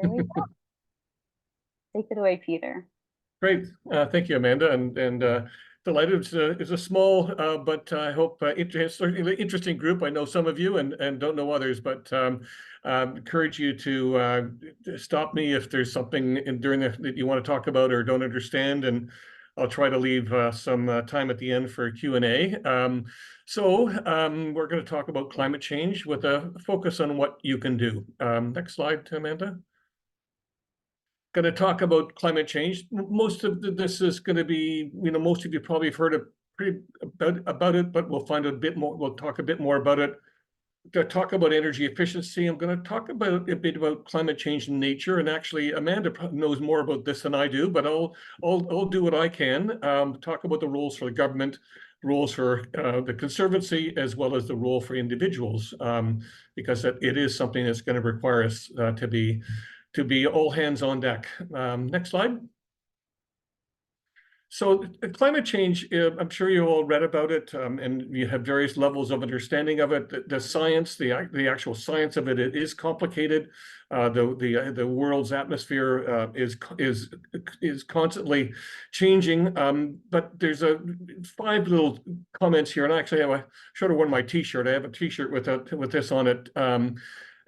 There we go. Take it away, Peter. Great. Thank you, Amanda. And delighted. It's a small, but I hope interesting group. I know some of you and don't know others, but encourage you to stop me if there's something during that you want to talk about or don't understand. And I'll try to leave some time at the end for Q&A. We're going to talk about climate change with a focus on what you can do. Next slide, Amanda. Going to talk about climate change. Most of this is going to be, most of you probably have heard about it, but we'll find a bit more. We'll talk a bit more about it. To talk about energy efficiency, I'm going to talk about a bit about climate change in nature. And actually, Amanda knows more about this than I do, but I'll do what I can. Talk about the roles for the government, roles for the Conservancy, as well as the role for individuals, because it is something that's going to require us to be all hands on deck. Next slide. So climate change, I'm sure you all read about it, and you have various levels of understanding of it. The science, the actual science of it is complicated. The world's atmosphere is constantly changing. But there's 5 little comments here, and I actually should have worn my T-shirt. I have a T-shirt with this on it. But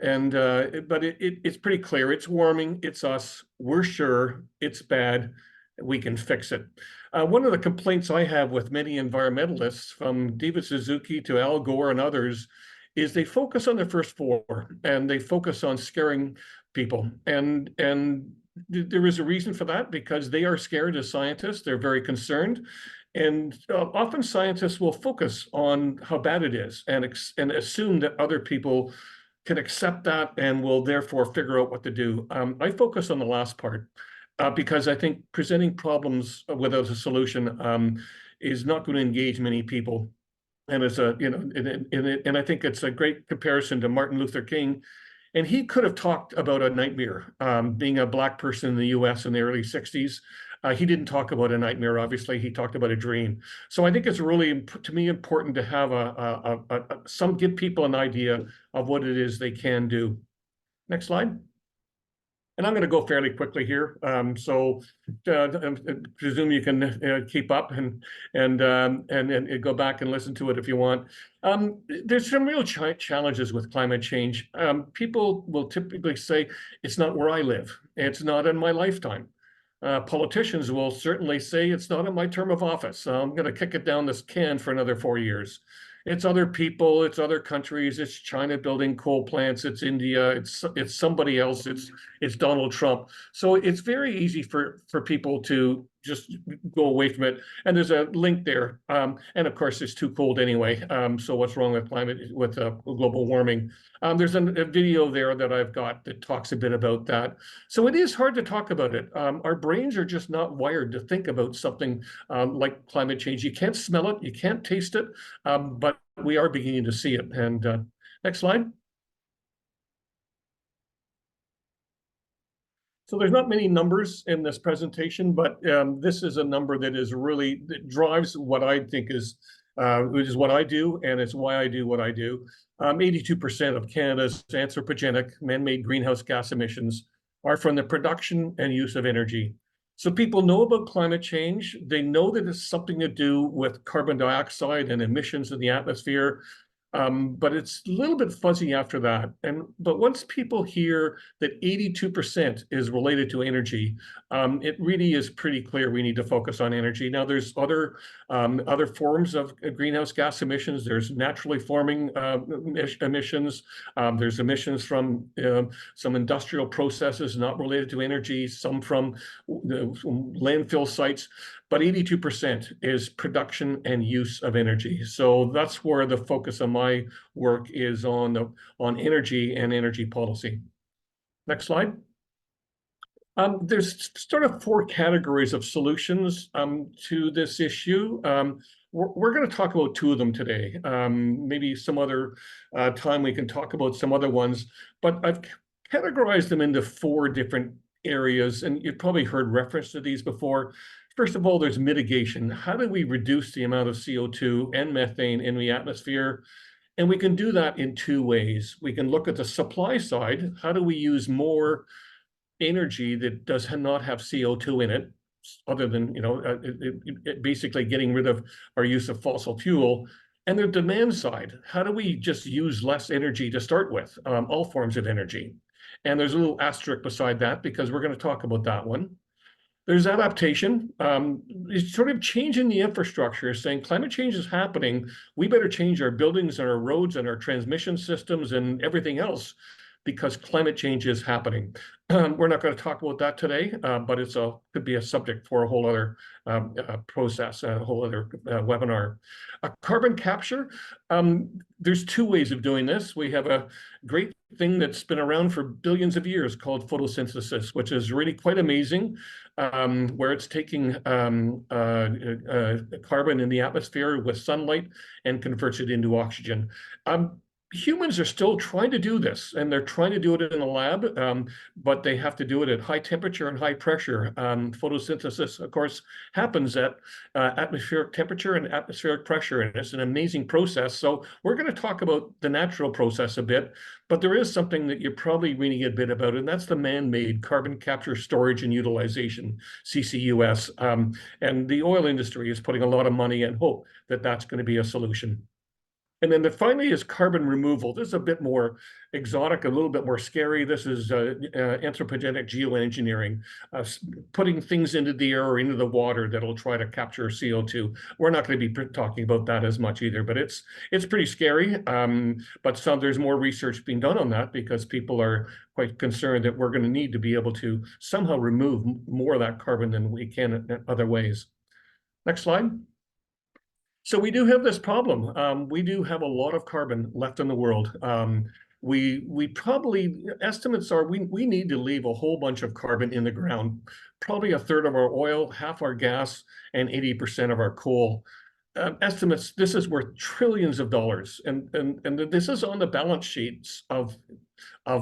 it's pretty clear. It's warming. It's us. We're sure it's bad. We can fix it. One of the complaints I have with many environmentalists, from David Suzuki to Al Gore and others, is they focus on the first 4 and they focus on scaring people. And there is a reason for that, because they are scared as scientists. They're very concerned. And often scientists will focus on how bad it is and assume that other people can accept that and will therefore figure out what to do. I focus on the last part. Because I think presenting problems without a solution is not going to engage many people, and it's and I think it's a great comparison to Martin Luther King, and he could have talked about a nightmare. Being a Black person in the U.S. in the early '60s, he didn't talk about a nightmare. Obviously, he talked about a dream. So I think it's really, to me, important to have give people an idea of what it is they can do. Next slide. And I'm going to go fairly quickly here, so I presume you can keep up and go back and listen to it if you want. There's some real challenges with climate change. People will typically say, it's not where I live. It's not in my lifetime. Politicians will certainly say, it's not in my term of office. So I'm going to kick it down this can for another 4 years. It's other people, it's other countries, it's China building coal plants, it's India, it's somebody else, it's Donald Trump. So it's very easy for people to just go away from it. And there's a link there. And of course, it's too cold anyway. So what's wrong with global warming? There's a video there that I've got that talks a bit about that. So it is hard to talk about it. Our brains are just not wired to think about something like climate change. You can't smell it, you can't taste it, but we are beginning to see it. And next slide. So there's not many numbers in this presentation, but this is a number that drives what I think is what I do, and it's why I do what I do. 82% of Canada's anthropogenic man-made greenhouse gas emissions are from the production and use of energy. So people know about climate change. They know that it's something to do with carbon dioxide and emissions in the atmosphere. But it's a little bit fuzzy after that. But once people hear that 82% is related to energy, it really is pretty clear we need to focus on energy. Now, there's other forms of greenhouse gas emissions. There's naturally forming emissions. There's emissions from some industrial processes not related to energy, some from landfill sites. But 82% is production and use of energy. So that's where the focus of my work is on energy and energy policy. Next slide. There's sort of 4 categories of solutions to this issue. We're going to talk about 2 of them today. Maybe some other time we can talk about some other ones, but I've categorized them into 4 different areas, and you've probably heard reference to these before. First of all, there's mitigation. How do we reduce the amount of CO2 and methane in the atmosphere? And we can do that in 2 ways. We can look at the supply side. How do we use more energy that does not have CO2 in it, other than, basically getting rid of our use of fossil fuel. And the demand side, how do we just use less energy to start with, all forms of energy? And there's a little asterisk beside that because we're going to talk about that one. There's adaptation. It's sort of changing the infrastructure, saying climate change is happening. We better change our buildings and our roads and our transmission systems and everything else because climate change is happening. We're not going to talk about that today, but could be a subject for a whole other process, a whole other webinar. Carbon capture, there's two ways of doing this. We have a great thing that's been around for billions of years called photosynthesis, which is really quite amazing, where it's taking carbon in the atmosphere with sunlight and converts it into oxygen. Humans are still trying to do this, and they're trying to do it in a lab, but they have to do it at high temperature and high pressure. Photosynthesis, of course, happens at atmospheric temperature and atmospheric pressure, and it's an amazing process. So we're going to talk about the natural process a bit, but there is something that you're probably reading a bit about, and that's the man-made carbon capture, storage, and utilization, CCUS. And the oil industry is putting a lot of money and hope that that's going to be a solution. And then finally is carbon removal. This is a bit more exotic, a little bit more scary. This is anthropogenic geoengineering, putting things into the air or into the water that'll try to capture CO2. We're not going to be talking about that as much either, but it's pretty scary. But there's more research being done on that because people are quite concerned that we're going to need to be able to somehow remove more of that carbon than we can in other ways. Next slide. So we do have this problem. We do have a lot of carbon left in the world. We probably, estimates are we need to leave a whole bunch of carbon in the ground, probably a third of our oil, half our gas, and 80% of our coal. Estimates, this is worth trillions of dollars. And this is on the balance sheets of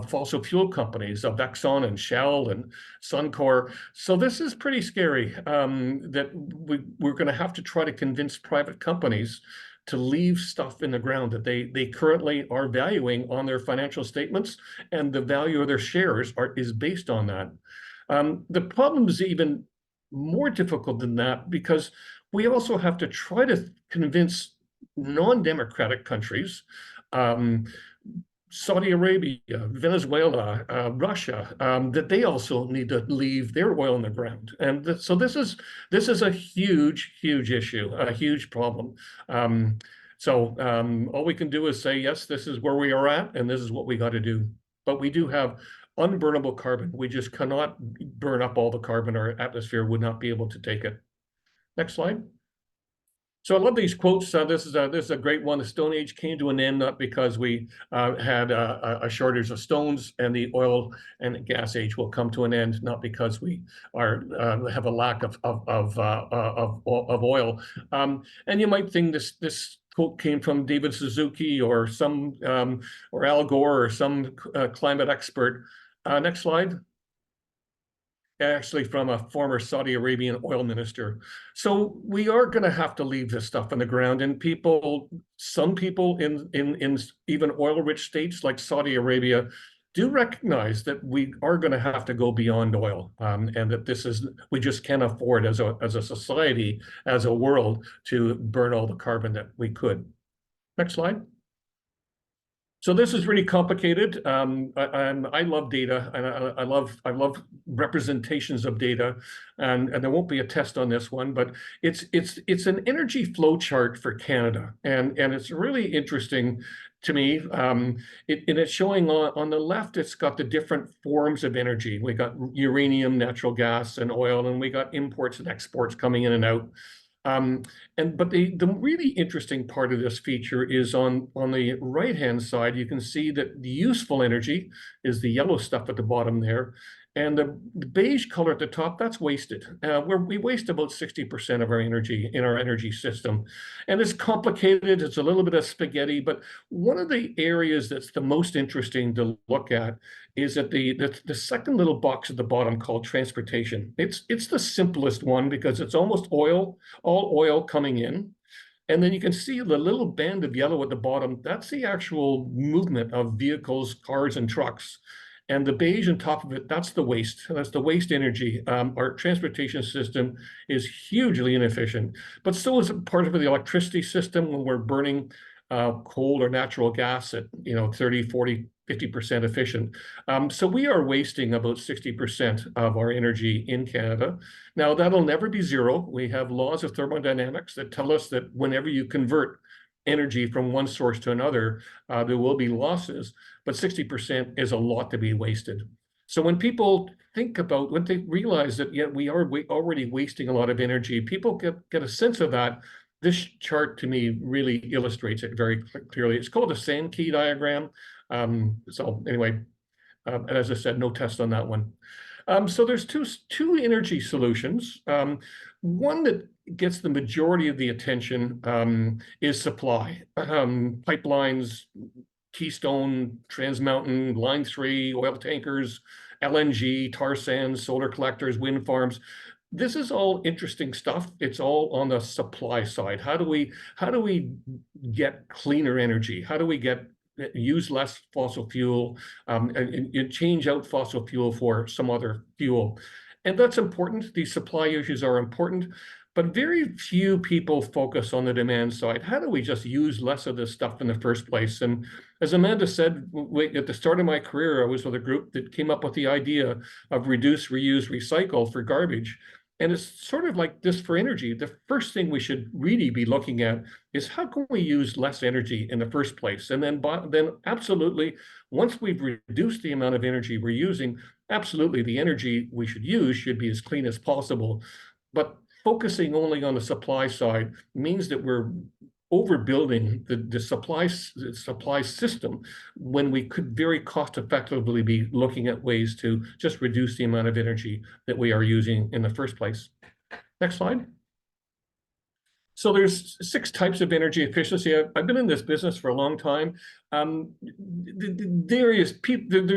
fossil fuel companies, of Exxon and Shell and Suncor. So this is pretty scary, that we're going to have to try to convince private companies to leave stuff in the ground that they currently are valuing on their financial statements, and the value of their shares is based on that. The problem is even more difficult than that because we also have to try to convince non-democratic countries, Saudi Arabia, Venezuela, Russia, that they also need to leave their oil in the ground. And so this is a huge, huge issue, a huge problem. All we can do is say, yes, this is where we are at, and this is what we got to do. But we do have unburnable carbon. We just cannot burn up all the carbon. Our atmosphere would not be able to take it. Next slide. So I love these quotes. This is a great one. The Stone Age came to an end not because we had a shortage of stones, and the oil and gas age will come to an end not because we have a lack of oil. And you might think this quote came from David Suzuki or or Al Gore or some climate expert. Next slide. Actually from a former Saudi Arabian oil minister. So we are going to have to leave this stuff on the ground, and some people in even oil-rich states like Saudi Arabia do recognize that we are going to have to go beyond oil, and that we just can't afford as a society, as a world, to burn all the carbon that we could. Next slide. So this is really complicated. I love data, and I love representations of data, and there won't be a test on this one, but it's an energy flow chart for Canada, and it's really interesting to me. It's showing on the left, it's got the different forms of energy. We got uranium, natural gas, and oil, and we got imports and exports coming in and out. But the really interesting part of this feature is on the right-hand side, you can see that the useful energy is the yellow stuff at the bottom there. And the beige color at the top, that's wasted. Where we waste about 60% of our energy in our energy system. And it's complicated, it's a little bit of spaghetti, but one of the areas that's the most interesting to look at is at the second little box at the bottom called transportation. It's the simplest one because it's almost all oil coming in. And then you can see the little band of yellow at the bottom, that's the actual movement of vehicles, cars, and trucks. And the beige on top of it, that's the waste. That's the waste energy. Our transportation system is hugely inefficient, but still is part of the electricity system when we're burning coal or natural gas at 30, 40, 50% efficient. So we are wasting about 60% of our energy in Canada. Now, that'll never be zero. We have laws of thermodynamics that tell us that whenever you convert energy from one source to another, there will be losses, but 60% is a lot to be wasted. So when people think about, when they realize that, yeah, we are already wasting a lot of energy, people get a sense of that. This chart to me really illustrates it very clearly. It's called a Sankey diagram. So anyway, as I said, no test on that one. So there's two energy solutions. One that gets the majority of the attention is supply. Pipelines, Keystone, Trans Mountain, Line 3, oil tankers, LNG, tar sands, solar collectors, wind farms. This is all interesting stuff. It's all on the supply side. How do we get cleaner energy? How do we use less fossil fuel and change out fossil fuel for some other fuel? And that's important. These supply issues are important, but very few people focus on the demand side. How do we just use less of this stuff in the first place? And as Amanda said, at the start of my career, I was with a group that came up with the idea of reduce, reuse, recycle for garbage. And it's sort of like this for energy. The first thing we should really be looking at is how can we use less energy in the first place? And then absolutely, once we've reduced the amount of energy we're using, absolutely the energy we should use should be as clean as possible. But focusing only on the supply side means that we're overbuilding the supply system when we could very cost effectively be looking at ways to just reduce the amount of energy that we are using in the first place. Next slide. So there's 6 types of energy efficiency. I've been in this business for a long time. There's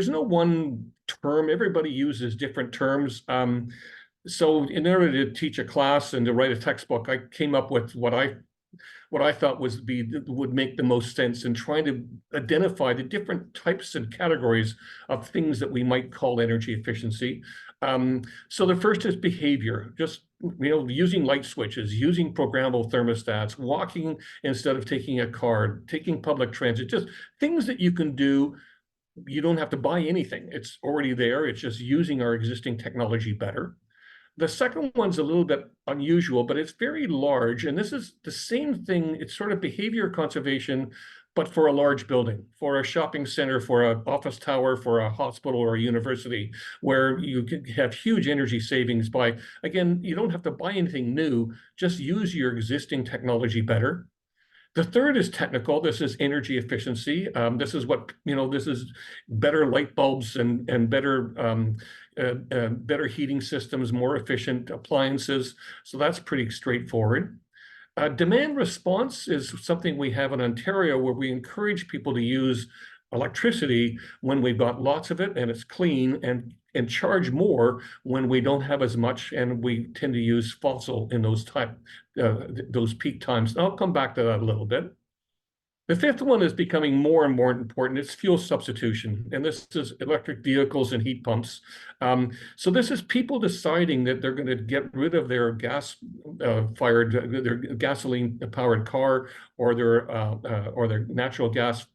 no one term. Everybody uses different terms. So in order to teach a class and to write a textbook, I came up with what I thought would make the most sense in trying to identify the different types and categories of things that we might call energy efficiency. So the first is behavior, just using light switches, using programmable thermostats, walking instead of taking a car, taking public transit, just things that you can do. You don't have to buy anything. It's already there. It's just using our existing technology better. The second one's a little bit unusual, but it's very large. And this is the same thing. It's sort of behavior conservation, but for a large building, for a shopping center, for an office tower, for a hospital or a university, where you can have huge energy savings by, again, you don't have to buy anything new, just use your existing technology better. The third is technical. This is energy efficiency. This is this is better light bulbs and better heating systems, more efficient appliances. So that's pretty straightforward. Demand response is something we have in Ontario where we encourage people to use electricity when we've got lots of it and it's clean, and charge more when we don't have as much, and we tend to use fossil in those peak times. And I'll come back to that a little bit. The fifth one is becoming more and more important. It's fuel substitution, and this is electric vehicles and heat pumps. So this is people deciding that they're going to get rid of their their gasoline-powered car or their natural gas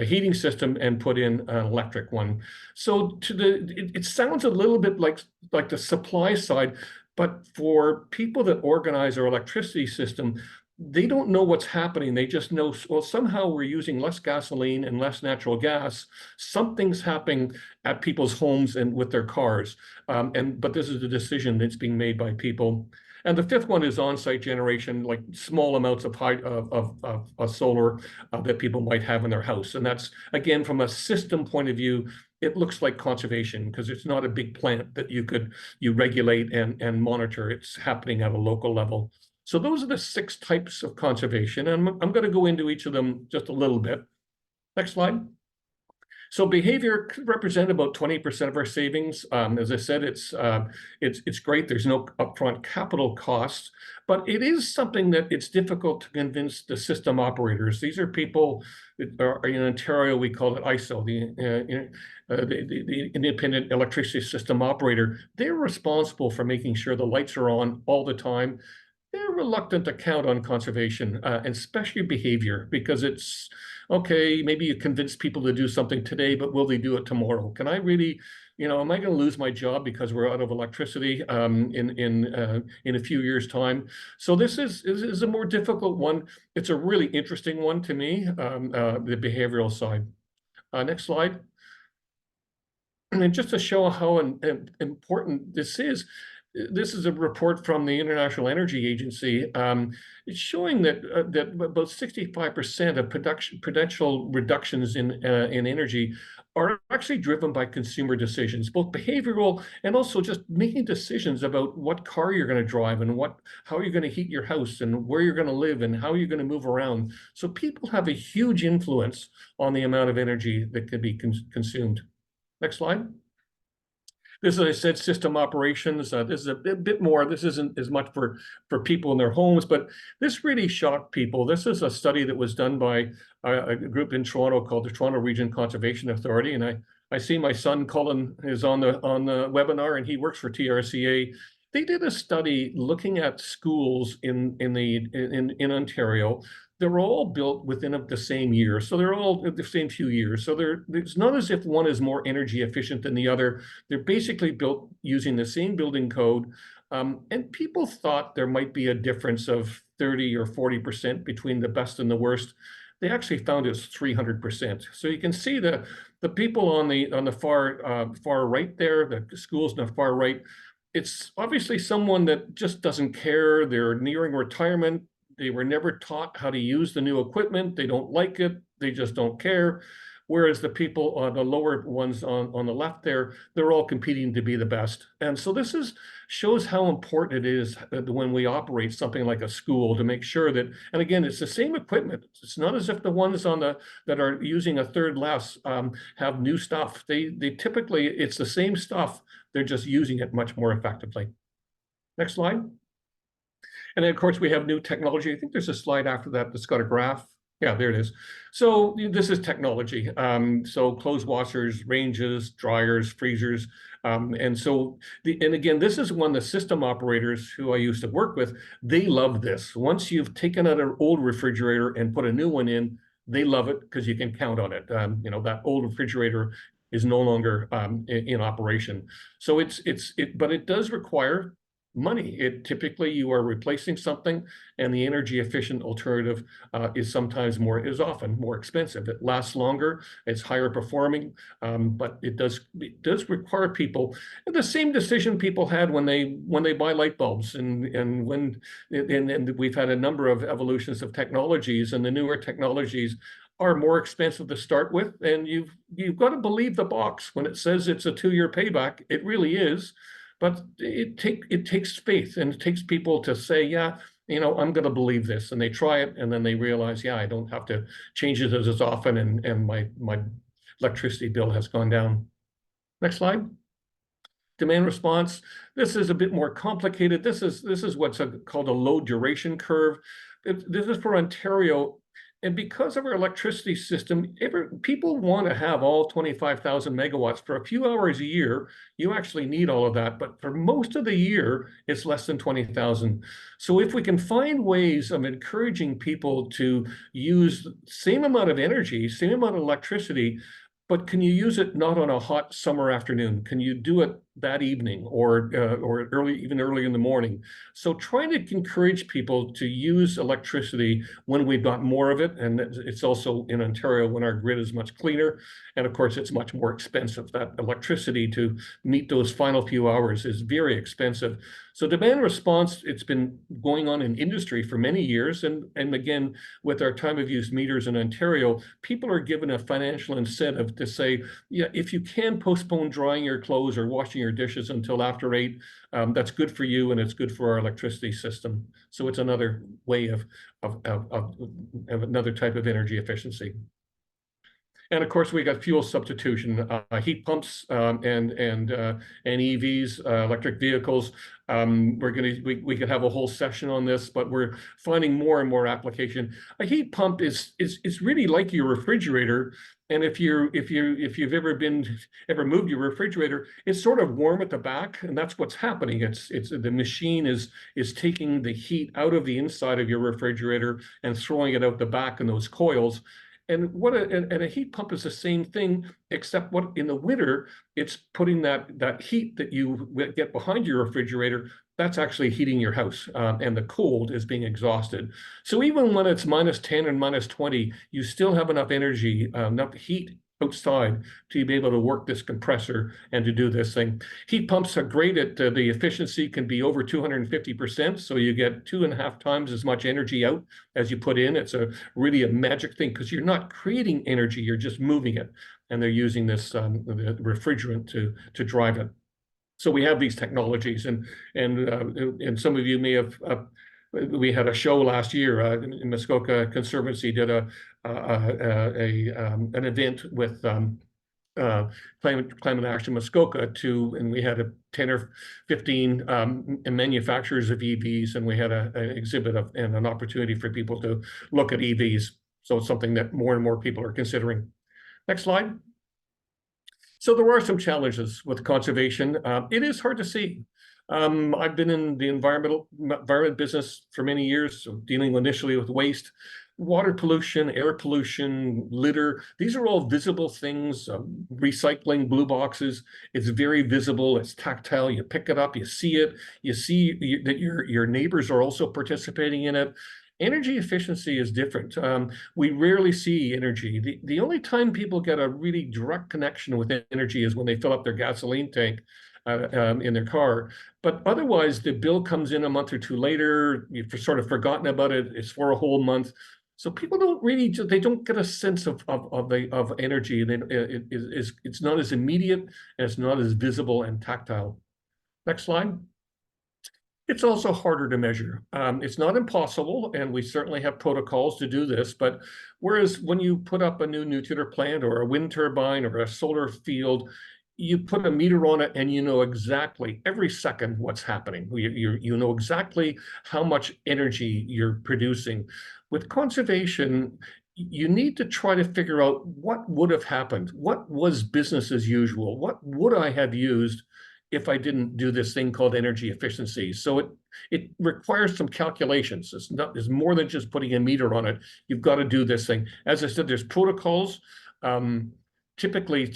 heating system and put in an electric one. So it sounds a little bit like the supply side, but for people that organize our electricity system, they don't know what's happening. They just know, well, somehow we're using less gasoline and less natural gas. Something's happening at people's homes and with their cars. But this is a decision that's being made by people. And the fifth one is on-site generation, like small amounts of solar that people might have in their house. And that's, again, from a system point of view, it looks like conservation because it's not a big plant that you regulate and monitor. It's happening at a local level. So those are the 6 types of conservation, and I'm going to go into each of them just a little bit. Next slide. So behavior could represent about 20% of our savings. As I said, it's great. There's no upfront capital costs, but it is something that it's difficult to convince the system operators. These are people that are in Ontario. We call it ISO, the Independent Electricity System Operator. They're responsible for making sure the lights are on all the time. They're reluctant to count on conservation, and especially behavior, because it's okay, maybe you convince people to do something today, but will they do it tomorrow? Can I really, am I going to lose my job because we're out of electricity in a few years' time? So this is a more difficult one. It's a really interesting one to me, the behavioral side. Next slide. And just to show how important this is a report from the International Energy Agency. It's showing that about 65% of potential reductions in energy are actually driven by consumer decisions, both behavioral and also just making decisions about what car you're going to drive and how you're going to heat your house and where you're going to live and how you're going to move around. So people have a huge influence on the amount of energy that can be consumed. Next slide. This, as I said, system operations. This is a bit more. This isn't as much for people in their homes, but this really shocked people. This is a study that was done by a group in Toronto called the Toronto Region Conservation Authority, and I see my son Cullen is on the webinar, and he works for TRCA. They did a study looking at schools in Ontario. They're all built within the same year, so they're all the same few years. So it's not as if one is more energy efficient than the other. They're basically built using the same building code, and people thought there might be a difference of 30 or 40% between the best and the worst. They actually found it's 300%. So you can see the people on the far right there, the schools on the far right. It's obviously someone that just doesn't care. They're nearing retirement. They were never taught how to use the new equipment. They don't like it. They just don't care. Whereas the people on the lower ones on the left there, they're all competing to be the best. And so this shows how important it is when we operate something like a school to make sure that, and again, it's the same equipment. It's not as if the ones that are using a third less have new stuff. They typically, it's the same stuff. They're just using it much more effectively. Next slide. And then, of course, we have new technology. I think there's a slide after that that's got a graph. Yeah, there it is. So this is technology. So clothes washers, ranges, dryers, freezers. And so, and again, this is one the system operators who I used to work with, they love this. Once you've taken out an old refrigerator and put a new one in, they love it because you can count on it. That old refrigerator is no longer in operation. So but it does require money. Typically you are replacing something, and the energy efficient alternative is often more expensive. It lasts longer, it's higher performing, but it does require people, and the same decision people had when they buy light bulbs, and we've had a number of evolutions of technologies, and the newer technologies are more expensive to start with, and you've got to believe the box when it says it's a 2-year payback. It really is. But it takes faith, and it takes people to say, yeah, I'm going to believe this. And they try it, and then they realize, yeah, I don't have to change it as often, and my electricity bill has gone down. Next slide. Demand response. This is a bit more complicated. This is what's called a load duration curve. This is for Ontario. And because of our electricity system, people want to have all 25,000 megawatts. For a few hours a year, you actually need all of that. But for most of the year, it's less than 20,000. So if we can find ways of encouraging people to use the same amount of energy, same amount of electricity, but can you use it not on a hot summer afternoon? Can you do it that evening or even early in the morning? So trying to encourage people to use electricity when we've got more of it, and it's also in Ontario when our grid is much cleaner, and of course it's much more expensive. That electricity to meet those final few hours is very expensive. So demand response, it's been going on in industry for many years, and again, with our time of use meters in Ontario, people are given a financial incentive to say, yeah, if you can postpone drying your clothes or washing your dishes until after 8, that's good for you, and it's good for our electricity system. So it's another way of another type of energy efficiency. And of course, we got fuel substitution, heat pumps, and EVs, electric vehicles. We could have a whole session on this, but we're finding more and more application. A heat pump is really like your refrigerator. And if you've ever moved your refrigerator, it's sort of warm at the back, and that's what's happening. It's the machine is taking the heat out of the inside of your refrigerator and throwing it out the back in those coils. And a heat pump is the same thing, except what in the winter, it's putting that heat that you get behind your refrigerator, that's actually heating your house, and the cold is being exhausted. So even when it's -10 and -20, you still have enough energy, enough heat outside to be able to work this compressor and to do this thing. Heat pumps are great at the efficiency can be over 250%, so you get 2.5 times as much energy out as you put in. It's really a magic thing because you're not creating energy, you're just moving it, and they're using this the refrigerant to drive it. So we have these technologies, and some of you may have. We had a show last year in Muskoka. Conservancy did an event with Climate Action Muskoka and we had 10 or 15 manufacturers of EVs, and we had an exhibit and an opportunity for people to look at EVs. So it's something that more and more people are considering. Next slide. So there are some challenges with conservation. It is hard to see. I've been in the environment business for many years, so dealing initially with waste, water pollution, air pollution, litter. These are all visible things. Recycling blue boxes, it's very visible. It's tactile. You pick it up, you see it. You see that your neighbors are also participating in it. Energy efficiency is different. We rarely see energy. The only time people get a really direct connection with energy is when they fill up their gasoline tank in their car. But otherwise, the bill comes in a month or two later. You've sort of forgotten about it. It's for a whole month. So people they don't get a sense of energy. It's not as immediate, and it's not as visible and tactile. Next slide. It's also harder to measure. It's not impossible, and we certainly have protocols to do this, but whereas when you put up a new nuclear plant or a wind turbine or a solar field, you put a meter on it and you know exactly every second what's happening. You know exactly how much energy you're producing. With conservation, you need to try to figure out what would have happened. What was business as usual? What would I have used if I didn't do this thing called energy efficiency? So it requires some calculations. It's more than just putting a meter on it. You've got to do this thing. As I said, there's protocols. Typically,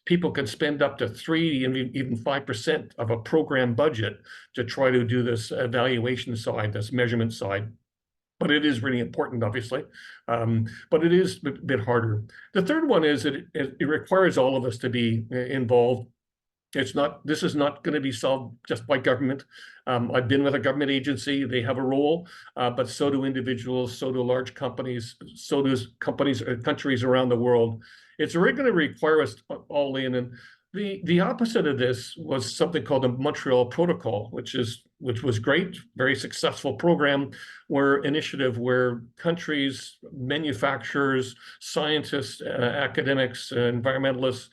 people can spend up to 3 and even 5% of a program budget to try to do this evaluation side, this measurement side. But it is really important, obviously. But it is a bit harder. The third one is that it requires all of us to be involved. This is not going to be solved just by government. I've been with a government agency. They have a role, but so do individuals, so do large companies, so do countries around the world. It's really going to require us all in. And the opposite of this was something called the Montreal Protocol, which was great, very successful program, initiative where countries, manufacturers, scientists, academics, environmentalists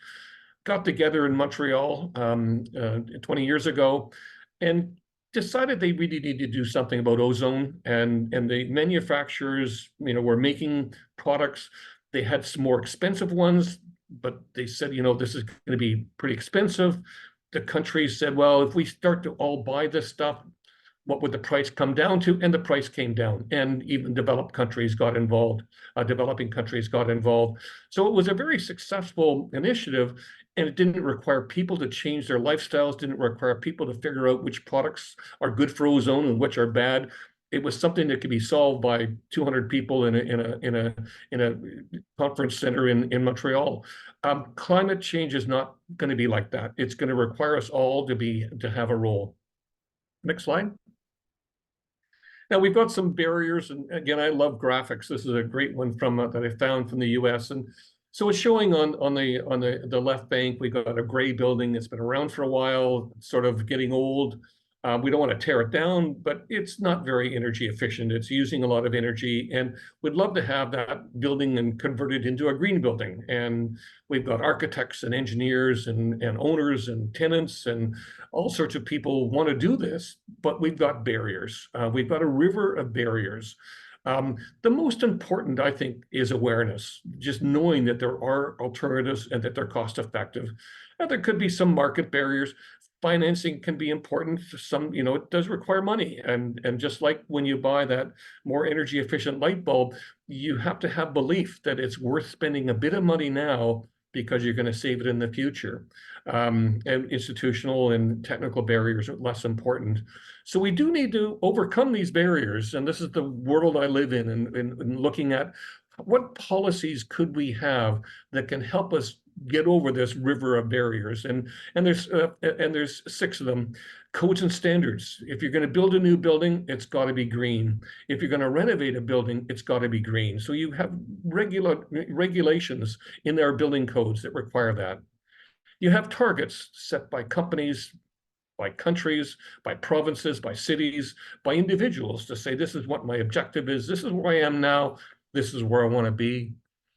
got together in Montreal 20 years ago and decided they really need to do something about ozone. And the manufacturers, were making products. They had some more expensive ones, but they said, this is going to be pretty expensive. The countries said, well, if we start to all buy this stuff, what would the price come down to? And the price came down, and even developing countries got involved. So it was a very successful initiative, and it didn't require people to change their lifestyles, didn't require people to figure out which products are good for ozone and which are bad. It was something that could be solved by 200 people in a conference center in Montreal. Climate change is not going to be like that. It's going to require us all to have a role. Next slide. Now we've got some barriers, and again, I love graphics. This is a great one that I found from the U.S. And so it's showing on the left bank, we got a gray building that's been around for a while, sort of getting old. We don't want to tear it down, but it's not very energy efficient. It's using a lot of energy, and we'd love to have that building and convert it into a green building. And we've got architects and engineers and owners and tenants and all sorts of people want to do this, but we've got barriers. We've got a river of barriers. The most important, I think, is awareness, just knowing that there are alternatives and that they're cost effective. And there could be some market barriers. Financing can be important. Some, it does require money. And just like when you buy that more energy efficient light bulb, you have to have belief that it's worth spending a bit of money now because you're going to save it in the future. And institutional and technical barriers are less important. So we do need to overcome these barriers. And this is the world I live in, and looking at what policies could we have that can help us get over this river of barriers. And there's 6 of them. Codes and standards. If you're going to build a new building, it's got to be green. If you're going to renovate a building, it's got to be green. So you have regulations in our building codes that require that. You have targets set by companies, by countries, by provinces, by cities, by individuals to say, this is what my objective is, this is where I am now, this is where I want to be.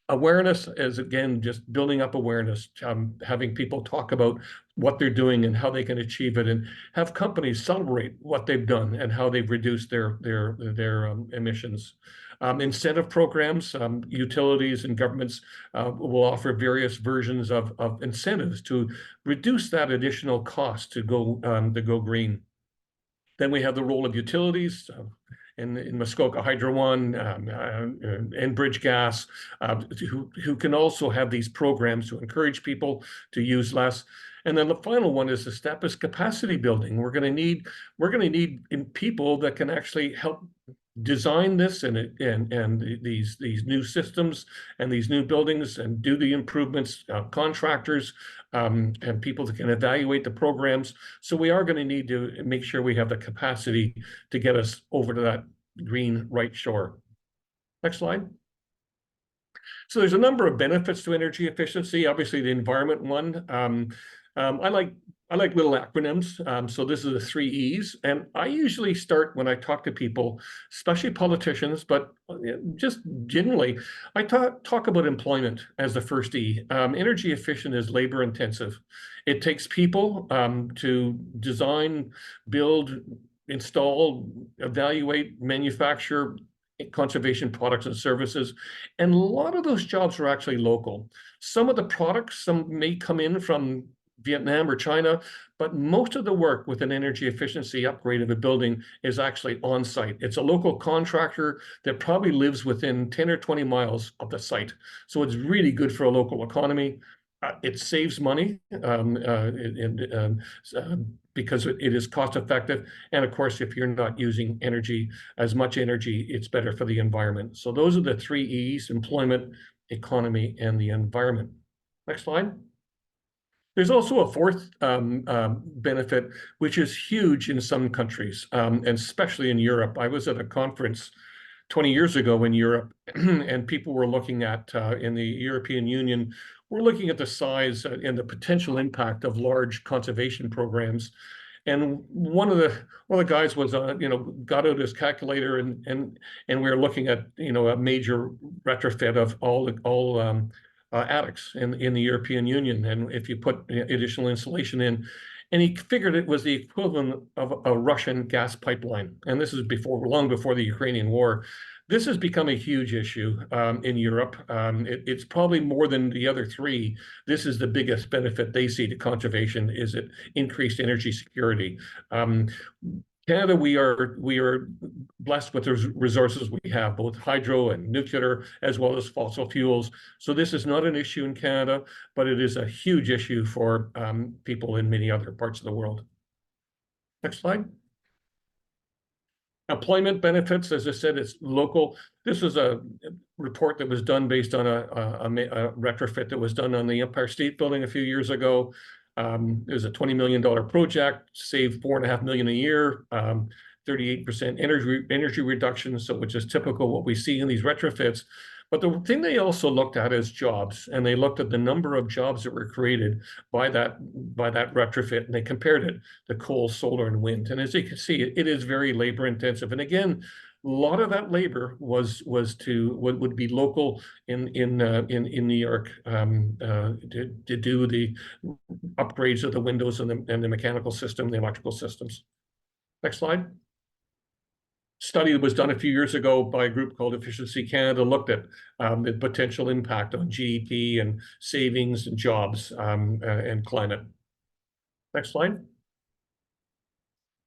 Awareness is, again, just building up awareness, having people talk about what they're doing and how they can achieve it, and have companies celebrate what they've done and how they've reduced their emissions. Incentive programs, utilities and governments will offer various versions of incentives to reduce that additional cost to go green. Then we have the role of utilities. In Muskoka Hydro One, Enbridge Gas, who can also have these programs to encourage people to use less. And then the final one is the step is capacity building. We're going to need people that can actually help design this and these new systems and these new buildings and do the improvements, contractors and people that can evaluate the programs. So we are going to need to make sure we have the capacity to get us over to that green right shore. Next slide. So there's a number of benefits to energy efficiency. Obviously, the environment one. I like little acronyms. So this is the 3 E's. And I usually start when I talk to people, especially politicians, but just generally, I talk about employment as the first E. Energy efficient is labor intensive. It takes people to design, build, install, evaluate, manufacture conservation products and services. And a lot of those jobs are actually local. Some of the products, some may come in from Vietnam or China, but most of the work with an energy efficiency upgrade of a building is actually on site. It's a local contractor that probably lives within 10 or 20 miles of the site. So it's really good for a local economy. It saves money because it is cost effective. And of course, if you're not using as much energy, it's better for the environment. So those are the 3 E's: employment, economy, and the environment. Next slide. There's also a fourth benefit, which is huge in some countries, and especially in Europe. I was at a conference 20 years ago in Europe, and people were looking at, in the European Union, we're looking at the size and the potential impact of large conservation programs. And one of the guys was, got out his calculator, and we were looking at, a major retrofit of all attics in the European Union. And if you put additional insulation in, and he figured it was the equivalent of a Russian gas pipeline. And this is long before the Ukrainian war. This has become a huge issue in Europe. It's probably more than the other 3. This is the biggest benefit they see to conservation, is it increased energy security. Canada, we are blessed with the resources we have, both hydro and nuclear, as well as fossil fuels. So this is not an issue in Canada, but it is a huge issue for people in many other parts of the world. Next slide. Employment benefits, as I said, it's local. This is a report that was done based on a retrofit that was done on the Empire State Building a few years ago. It was a $20 million project, saved $4.5 million a year, 38% energy reduction, so which is typical what we see in these retrofits. But the thing they also looked at is jobs, and they looked at the number of jobs that were created by that retrofit, and they compared it to coal, solar, and wind. And as you can see, it is very labor intensive. And again, a lot of that labor would be local in New York to do the upgrades of the windows and the mechanical system, the electrical systems. Next slide. Study that was done a few years ago by a group called Efficiency Canada looked at the potential impact on GDP and savings and jobs and climate. Next slide.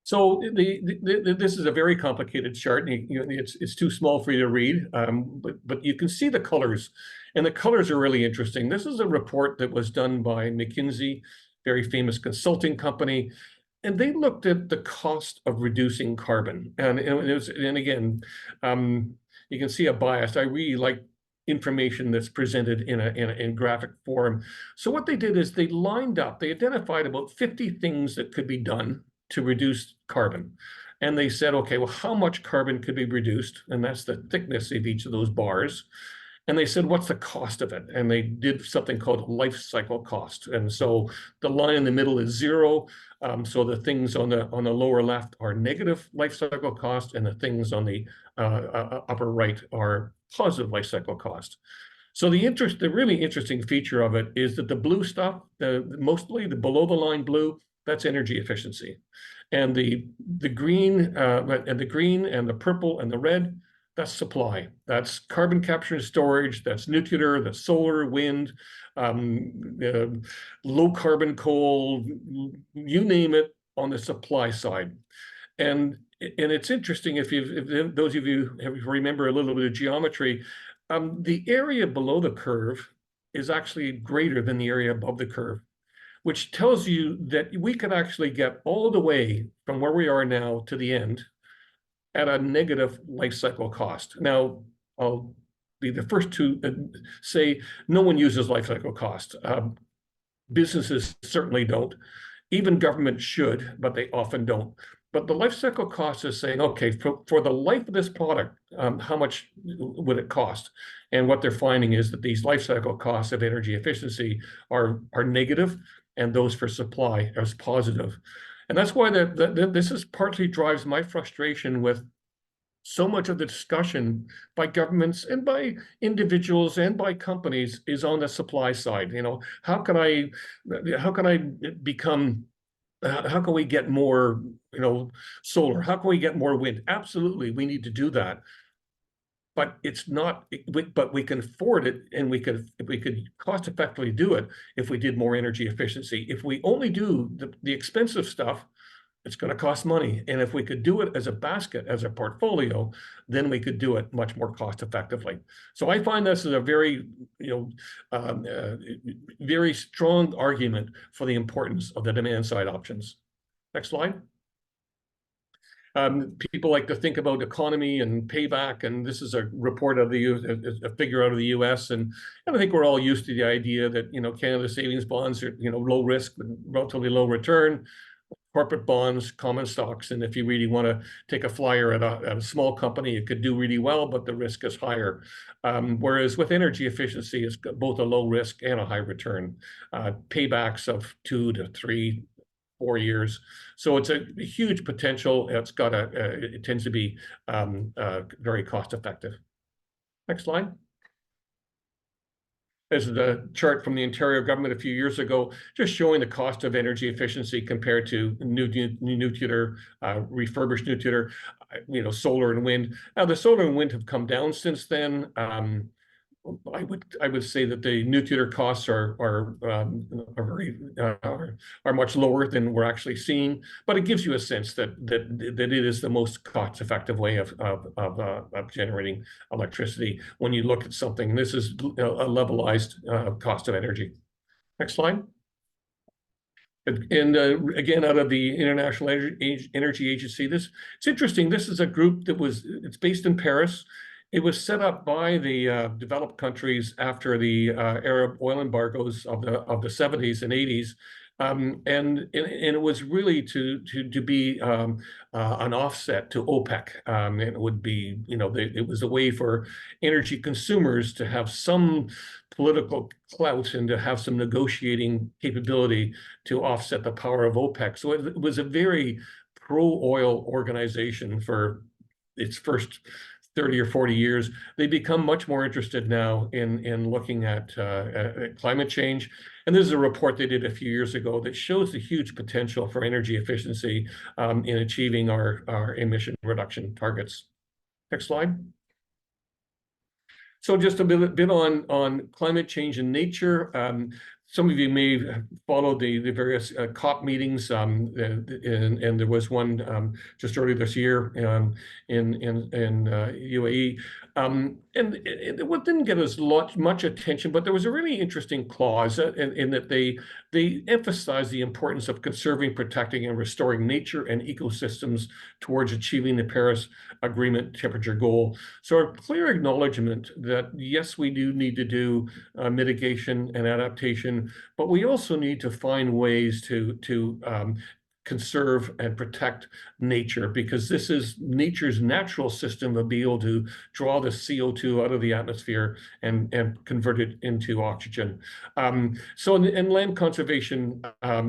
So this is a very complicated chart, and it's too small for you to read, but you can see the colors, and the colors are really interesting. This is a report that was done by McKinsey, very famous consulting company, and they looked at the cost of reducing carbon. And again, you can see a bias. I really like information that's presented in graphic form. So what they did is they lined up, they identified about 50 things that could be done to reduce carbon. And they said, okay, well, how much carbon could be reduced? And that's the thickness of each of those bars. And they said, what's the cost of it? And they did something called life cycle cost. And so the line in the middle is zero. So the things on the lower left are negative life cycle cost, and the things on the upper right are positive life cycle cost. So the really interesting feature of it is that the blue stuff, mostly the below the line blue, that's energy efficiency, and the green and the purple and the red, that's supply. That's carbon capture and storage. That's nuclear. That's solar, wind, low carbon coal. You name it on the supply side, and it's interesting if those of you remember a little bit of geometry, the area below the curve is actually greater than the area above the curve, which tells you that we could actually get all the way from where we are now to the end at a negative life cycle cost. Now, I'll be the first to say no one uses life cycle cost. Businesses certainly don't. Even government should, but they often don't. But the life cycle cost is saying, okay, for the life of this product, how much would it cost? And what they're finding is that these life cycle costs of energy efficiency are negative, and those for supply are positive. And that's why this is partly drives my frustration with so much of the discussion by governments and by individuals and by companies is on the supply side. You know, how can we get more, solar? How can we get more wind? Absolutely, we need to do that. But it's not, but we can afford it, and we could cost effectively do it if we did more energy efficiency. If we only do the expensive stuff, it's going to cost money. And if we could do it as a basket, as a portfolio, then we could do it much more cost effectively. So I find this is a very, very strong argument for the importance of the demand side options. Next slide. People like to think about economy and payback, and this is a report of a figure out of the U.S. And I think we're all used to the idea that Canada savings bonds are low risk and relatively low return. Corporate bonds, common stocks, and if you really want to take a flyer at a small company, it could do really well, but the risk is higher. Whereas with energy efficiency, it's both a low risk and a high return. Paybacks of 2 to 3, 4 years. So it's a huge potential. It tends to be very cost effective. Next slide. This is a chart from the Ontario government a few years ago, just showing the cost of energy efficiency compared to new nuclear, refurbished nuclear, solar and wind. Now, the solar and wind have come down since then. I would say that the nuclear costs are much lower than we're actually seeing, but it gives you a sense that it is the most cost-effective way of generating electricity when you look at something. This is a levelized cost of energy. Next slide. And again, out of the International Energy Agency, it's interesting. This is a group it's based in Paris. It was set up by the developed countries after the Arab oil embargoes of the 70s and 80s. And it was really to be an offset to OPEC. And it would be, it was a way for energy consumers to have some political clout and to have some negotiating capability to offset the power of OPEC. So it was a very pro-oil organization for its first 30 or 40 years. They become much more interested now in looking at climate change. And this is a report they did a few years ago that shows the huge potential for energy efficiency in achieving our emission reduction targets. Next slide. So just a bit on climate change and nature. Some of you may have followed the various COP meetings, and there was one just earlier this year in UAE. And it didn't get as much attention, but there was a really interesting clause in that they emphasized the importance of conserving, protecting, and restoring nature and ecosystems towards achieving the Paris Agreement temperature goal. So a clear acknowledgement that yes, we do need to do mitigation and adaptation, but we also need to find ways to conserve and protect nature, because this is nature's natural system of being able to draw the CO2 out of the atmosphere and convert it into oxygen. So land conservation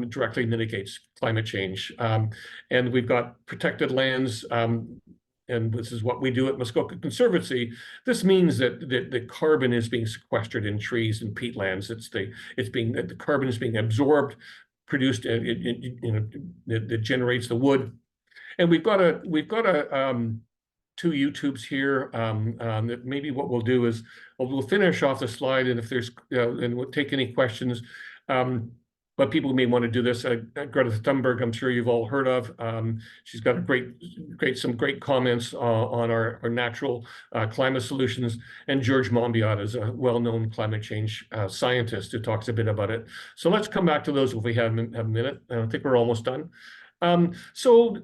directly mitigates climate change. And we've got protected lands, and this is what we do at Muskoka Conservancy. This means that the carbon is being sequestered in trees and peatlands. The carbon is being absorbed, produced, it generates the wood. And we've got two YouTubes here. That maybe what we'll do is we'll finish off the slide, and if there's and we'll take any questions. But people may want to do this. Greta Thunberg, I'm sure you've all heard of. She's got some great comments on our natural climate solutions. And George Monbiot is a well-known climate change scientist who talks a bit about it. So let's come back to those if we have a minute. I think we're almost done. So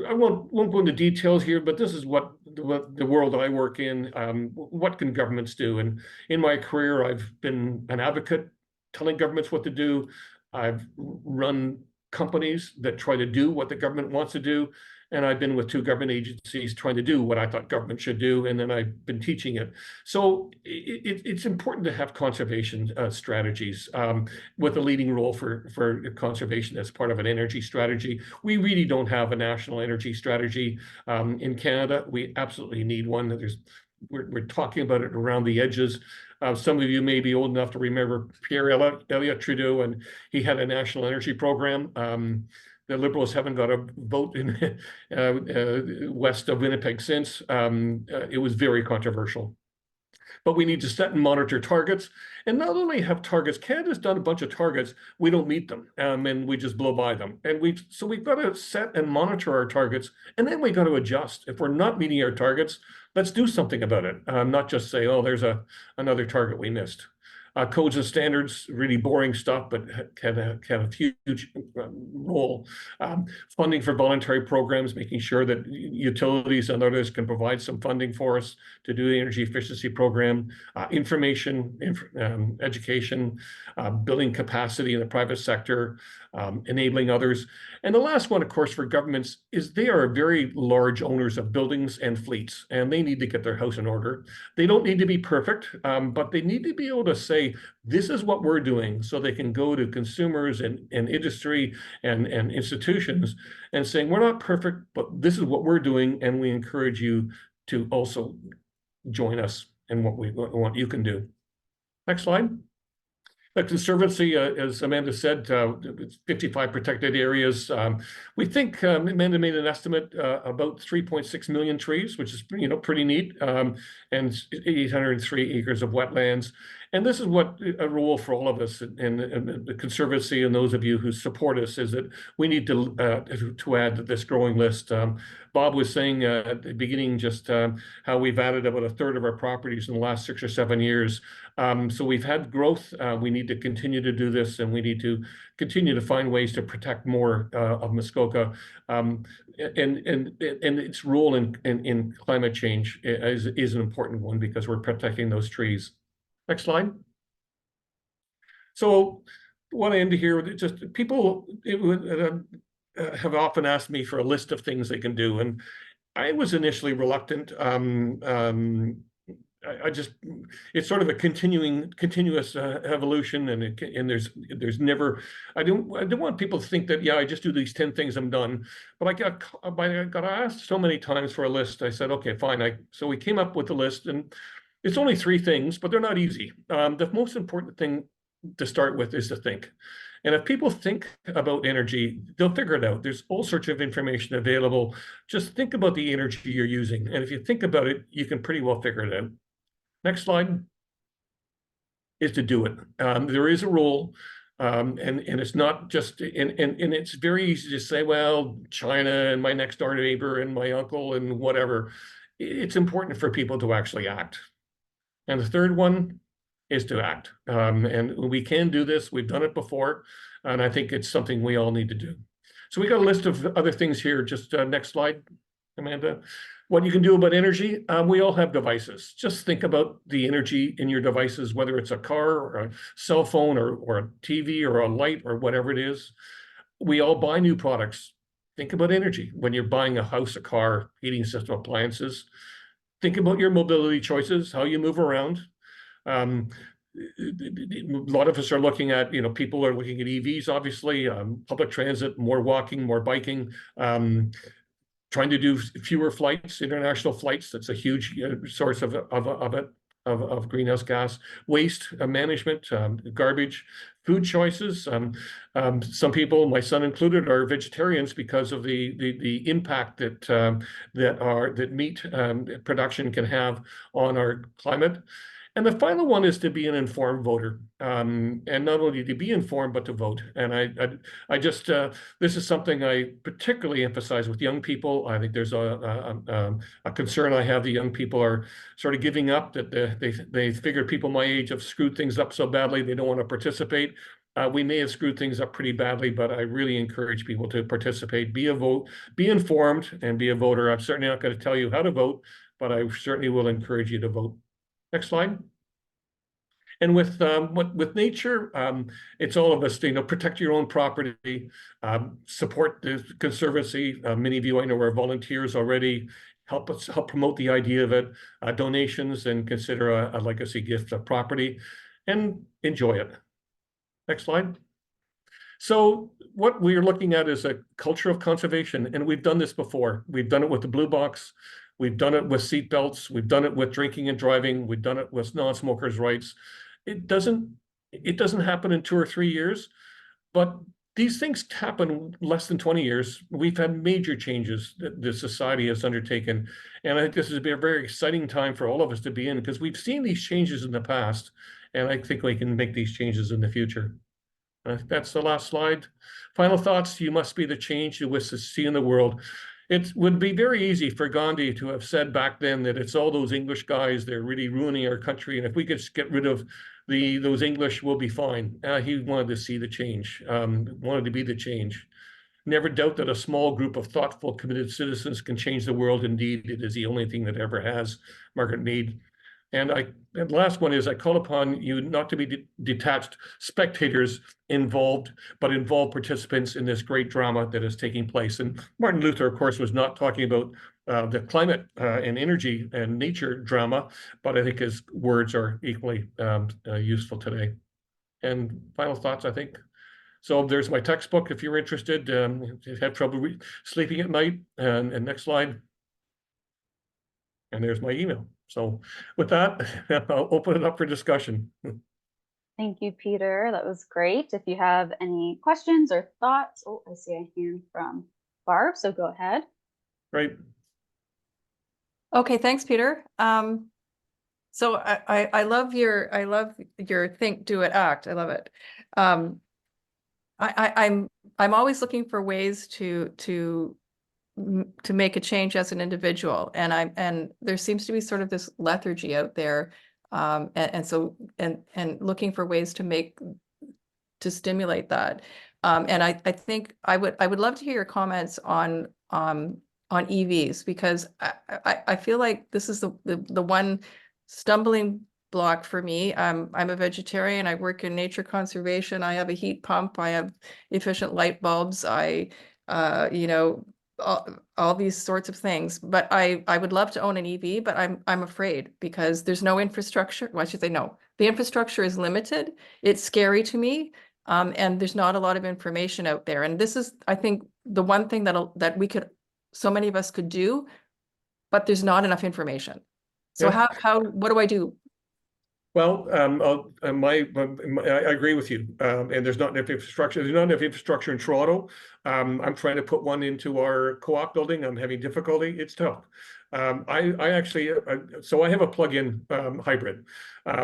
I won't go into details here, but this is what the world I work in. What can governments do? And in my career, I've been an advocate telling governments what to do. I've run companies that try to do what the government wants to do. And I've been with two government agencies trying to do what I thought government should do. And then I've been teaching it. So it's important to have conservation strategies with a leading role for conservation as part of an energy strategy. We really don't have a national energy strategy in Canada. We absolutely need one. We're talking about it around the edges. Some of you may be old enough to remember Pierre Elliott Trudeau, and he had a national energy program. The Liberals haven't got a vote in west of Winnipeg since. It was very controversial. But we need to set and monitor targets, and not only have targets. Canada's done a bunch of targets, we don't meet them, and we just blow by them. And we've got to set and monitor our targets, and then we got to adjust. If we're not meeting our targets, let's do something about it. Not just say, oh, there's another target we missed. Codes and standards, really boring stuff, but can have a huge role. Funding for voluntary programs, making sure that utilities and others can provide some funding for us to do the energy efficiency program. Information, education, building capacity in the private sector, enabling others. And the last one, of course, for governments is they are very large owners of buildings and fleets, and they need to get their house in order. They don't need to be perfect, but they need to be able to say, this is what we're doing, so they can go to consumers and industry and institutions and saying, we're not perfect, but this is what we're doing, and we encourage you to also join us in what you can do. Next slide. The Conservancy, as Amanda said, 55 protected areas. We think Amanda made an estimate about 3.6 million trees, which is pretty neat, and 803 acres of wetlands. And this is what a role for all of us in the Conservancy and those of you who support us is that we need to add to this growing list. Bob was saying at the beginning just how we've added about a third of our properties in the last 6 or 7 years. So we've had growth. We need to continue to do this, and we need to continue to find ways to protect more of Muskoka. And its role in climate change is an important one because we're protecting those trees. Next slide. So want to end here with just people have often asked me for a list of things they can do, and I was initially reluctant. I just, it's sort of a continuous evolution, and there's never, I don't want people to think that, yeah, I just do these 10 things, I'm done. But I got asked so many times for a list. I said, okay, fine. So we came up with the list, and it's only 3 things, but they're not easy. The most important thing to start with is to think. And if people think about energy, they'll figure it out. There's all sorts of information available. Just think about the energy you're using. And if you think about it, you can pretty well figure it out. Next slide is to do it. There is a rule, and it's not just, and it's very easy to say, well, China and my next door neighbor and my uncle and whatever. It's important for people to actually act. And the third one is to act. And we can do this. We've done it before. And I think it's something we all need to do. So we got a list of other things here. Just next slide, Amanda. What you can do about energy. We all have devices. Just think about the energy in your devices, whether it's a car or a cell phone or a TV or a light or whatever it is. We all buy new products. Think about energy when you're buying a house, a car, heating system, appliances. Think about your mobility choices, how you move around. A lot of us are looking at, people are looking at EVs, obviously, public transit, more walking, more biking, trying to do fewer flights, international flights. That's a huge source of greenhouse gas. Waste management, garbage, food choices. Some people, my son included, are vegetarians because of the impact that meat production can have on our climate. And the final one is to be an informed voter, and not only to be informed, but to vote. And I just, this is something I particularly emphasize with young people. I think there's a concern I have. The young people are sort of giving up, that they figure people my age have screwed things up so badly they don't want to participate. We may have screwed things up pretty badly, but I really encourage people to participate, be informed, and be a voter. I'm certainly not going to tell you how to vote, but I certainly will encourage you to vote. Next slide. And with nature, it's all of us, protect your own property, support the Conservancy. Many of you I know are volunteers already. Help promote the idea of it, donations, and consider a legacy gift of property, and enjoy it. Next slide. So what we're looking at is a culture of conservation, and we've done this before. We've done it with the Blue Box. We've done it with seat belts. We've done it with drinking and driving. We've done it with non-smokers' rights. It doesn't happen in 2 or 3 years, but these things happen less than 20 years. We've had major changes that the society has undertaken. And I think this has been a very exciting time for all of us to be in, because we've seen these changes in the past, and I think we can make these changes in the future. That's the last slide. Final thoughts. You must be the change you wish to see in the world. It would be very easy for Gandhi to have said back then that it's all those English guys, they're really ruining our country, and if we could just get rid of those English, we'll be fine. He wanted to see the change, wanted to be the change. Never doubt that a small group of thoughtful, committed citizens can change the world. Indeed, it is the only thing that ever has. Margaret Mead. And the last one is, I call upon you not to be detached spectators involved, but involved participants in this great drama that is taking place. And Martin Luther, of course, was not talking about the climate and energy and nature drama, but I think his words are equally useful today. And final thoughts, I think. So there's my textbook if you're interested. If you have trouble sleeping at night. And next slide. And there's my email. So with that, I'll open it up for discussion. Thank you, Peter. That was great. If you have any questions or thoughts, oh, I see a hand from Barb, so go ahead. Right. Okay, thanks, Peter. So I love your think, do it, act. I love it. I'm always looking for ways to make a change as an individual, and there seems to be sort of this lethargy out there, and looking for ways to stimulate that, and I think I would love to hear your comments on EVs, because I feel like this is the one stumbling block for me. I'm a vegetarian. I work in nature conservation. I have a heat pump. I have efficient light bulbs. You know, all these sorts of things. But I would love to own an EV, but I'm afraid because there's no infrastructure. Well, I should say no. The infrastructure is limited. It's scary to me. And there's not a lot of information out there. And this is, I think, the one thing that we could, so many of us could do, but there's not enough information. So Yeah. what do I do? Well, I agree with you. And there's not enough infrastructure. There's not enough infrastructure in Toronto. I'm trying to put one into our co-op building. I'm having difficulty. It's tough. I actually, so I have a plug-in hybrid.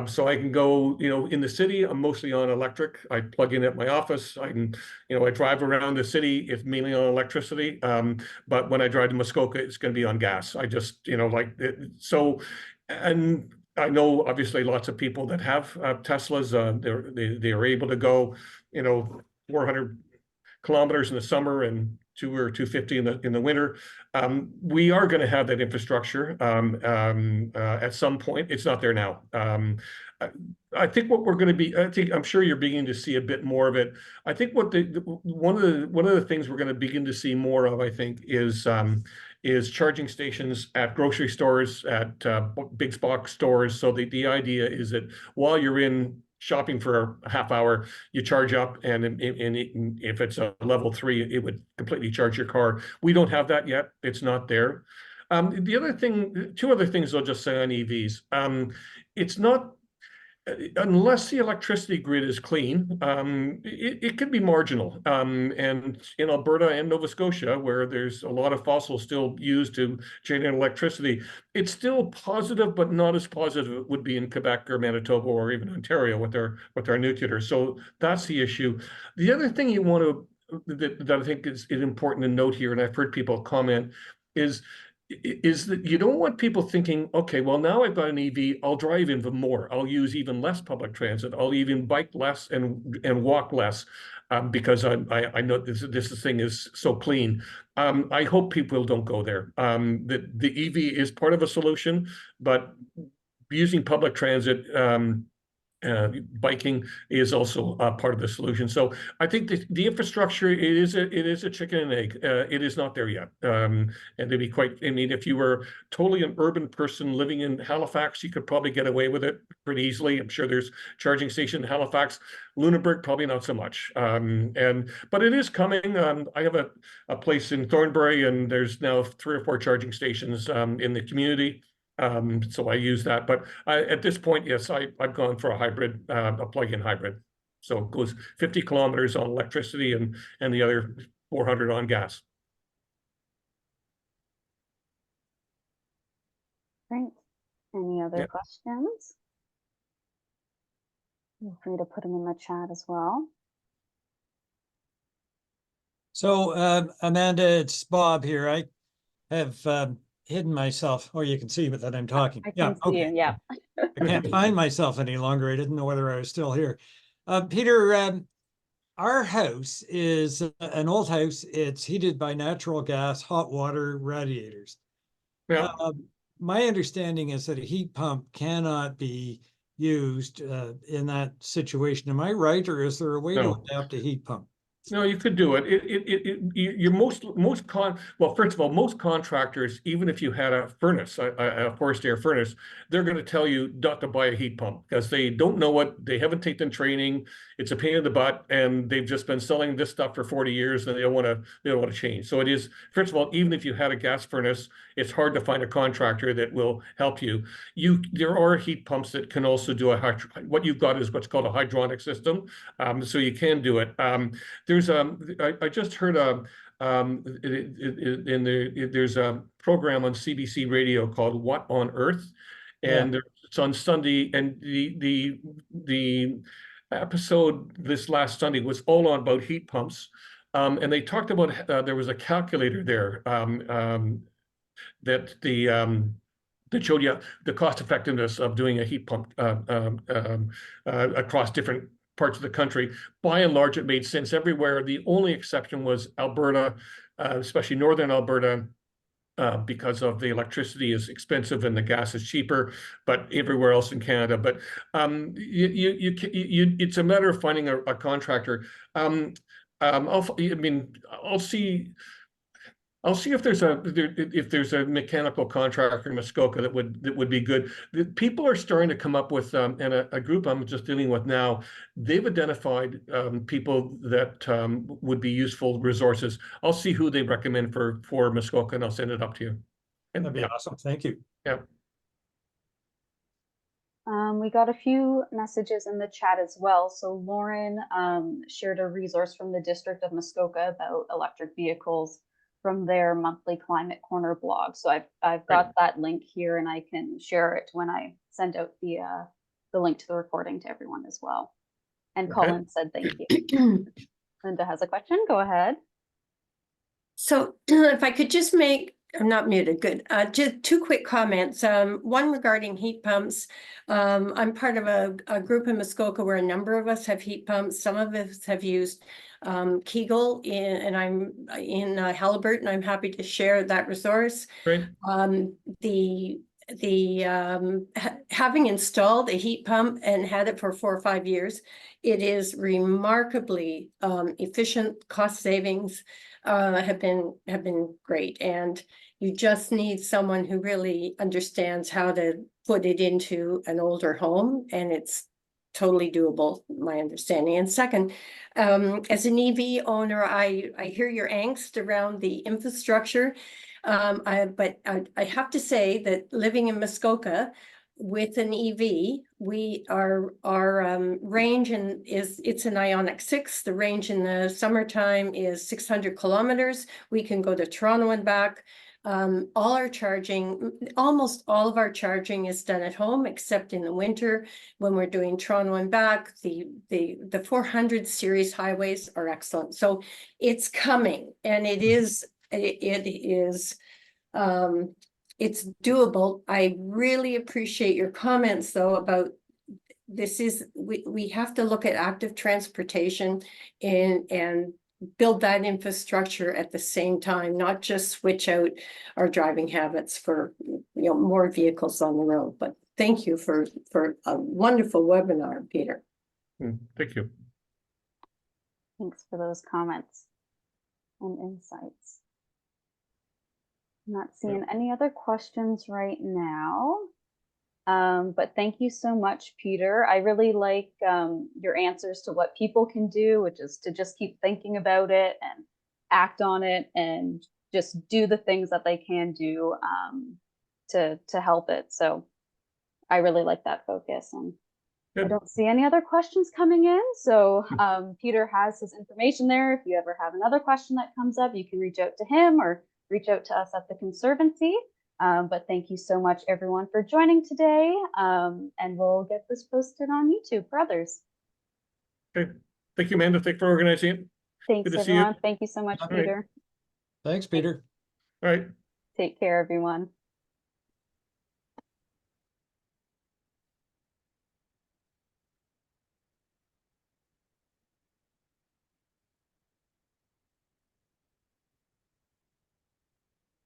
So I can go, in the city, I'm mostly on electric. I plug in at my office. I can, I drive around the city. It's mainly on electricity. But when I drive to Muskoka, it's going to be on gas. I just, and I know obviously lots of people that have Teslas. They're able to go, 400 kilometers in the summer and 250 in the winter. We are going to have that infrastructure at some point. It's not there now. I think what we're going to be, I'm sure you're beginning to see a bit more of it. I think one of the things we're going to begin to see more of, I think, is charging stations at grocery stores, at big box stores. So the idea is that while you're in shopping for a half hour, you charge up, and if it's a level 3, it would completely charge your car. We don't have that yet. It's not there. Two other things I'll just say on EVs. It's not, unless the electricity grid is clean, it could be marginal. And in Alberta and Nova Scotia, where there's a lot of fossil still used to generate electricity, it's still positive, but not as positive as it would be in Quebec or Manitoba or even Ontario with our nuclear. So that's the issue. The other thing that I think is important to note here, and I've heard people comment, is that you don't want people thinking, okay, well, now I've got an EV, I'll drive even more. I'll use even less public transit. I'll even bike less and walk less because I know this thing is so clean. I hope people don't go there. The EV is part of a solution, but using public transit, biking is also part of the solution. So I think the infrastructure, it is a chicken and egg. It is not there yet. And to be quite, if you were totally an urban person living in Halifax, you could probably get away with it pretty easily. I'm sure there's charging station in Halifax. Lunenburg, probably not so much. But it is coming. I have a place in Thornbury, and there's now 3 or 4 charging stations in the community. So I use that, but at this point, yes, I've gone for a hybrid, a plug-in hybrid. So it goes 50 kilometers on electricity and the other 400 on gas. Great. Any other questions? Feel free to put them in the chat as well. So, Amanda, it's Bob here. I have hidden myself, or you can see that I'm talking. I can see you, yeah. I can't find myself any longer. I didn't know whether I was still here. Peter, our house is an old house. It's heated by natural gas, hot water radiators. Yeah. My understanding is that a heat pump cannot be used in that situation. Am I right, or is there a way to adapt a heat pump? No, you could do it. Well, first of all, most contractors, even if you had a furnace, a forced air furnace, they're going to tell you not to buy a heat pump because they don't know what, they haven't taken training. It's a pain in the butt, and they've just been selling this stuff for 40 years, and they don't want to change. So it is, first of all, even if you had a gas furnace, it's hard to find a contractor that will help you. There are heat pumps that can also do what you've got is what's called a hydronic system. So you can do it. I just heard there's a program on CBC radio called What on Earth, and it's on Sunday, and the episode this last Sunday was all on about heat pumps, and they talked about there was a calculator there that showed you the cost effectiveness of doing a heat pump across different parts of the country. By and large, it made sense everywhere. The only exception was Alberta, especially northern Alberta, because of the electricity is expensive and the gas is cheaper, but everywhere else in Canada. But it's a matter of finding a contractor. I'll see if there's a mechanical contractor in Muskoka that would be good. People are starting to come up with and a group I'm just dealing with now. They've identified people that would be useful resources. I'll see who they recommend for Muskoka, and I'll send it up to you. And That'd be awesome. Thank you. yeah. We got a few messages in the chat as well. So Lauren shared a resource from the District of Muskoka about electric vehicles from their monthly Climate Corner blog. So I've got that link here, and I can share it when I send out the link to the recording to everyone as well. And Okay. Colin said thank you. Linda has a question. Go ahead. So if I could just make, I'm not muted, good. Just two quick comments. One regarding heat pumps. I'm part of a group in Muskoka where a number of us have heat pumps. Some of us have used Kegel and I'm in Halliburton. I'm happy to share that resource. Great. Having installed a heat pump and had it for 4 or 5 years, it is remarkably efficient. Cost savings have been great, and you just need someone who really understands how to put it into an older home, and it's totally doable, my understanding. And second, as an EV owner, I hear your angst around the infrastructure. But I have to say that living in Muskoka with an EV, our range it's an Ioniq 6. The range in the summertime is 600 kilometers. We can go to Toronto and back. All our charging, almost all of our charging is done at home, except in the winter when we're doing Toronto and back. The 400 series highways are excellent. So it's coming, and it's doable. I really appreciate your comments though about this we have to look at active transportation and build that infrastructure at the same time, not just switch out our driving habits for more vehicles on the road. But thank you for a wonderful webinar, Peter. Thank you. Thanks for those comments and insights. I'm not seeing any other questions right now. But thank you so much, Peter. I really like your answers to what people can do, which is to just keep thinking about it and act on it and just do the things that they can do to help it. So I really like that focus. And Good. I don't see any other questions coming in. So Peter has his information there. If you ever have another question that comes up, you can reach out to him or reach out to us at the Conservancy. But thank you so much, everyone, for joining today. And we'll get this posted on YouTube for others. Okay. Thank you, Amanda. Thanks for organizing it. Thanks, Good to see you. everyone. Thank you so much, All right. Peter. Thanks, Peter. All right. Take care, everyone.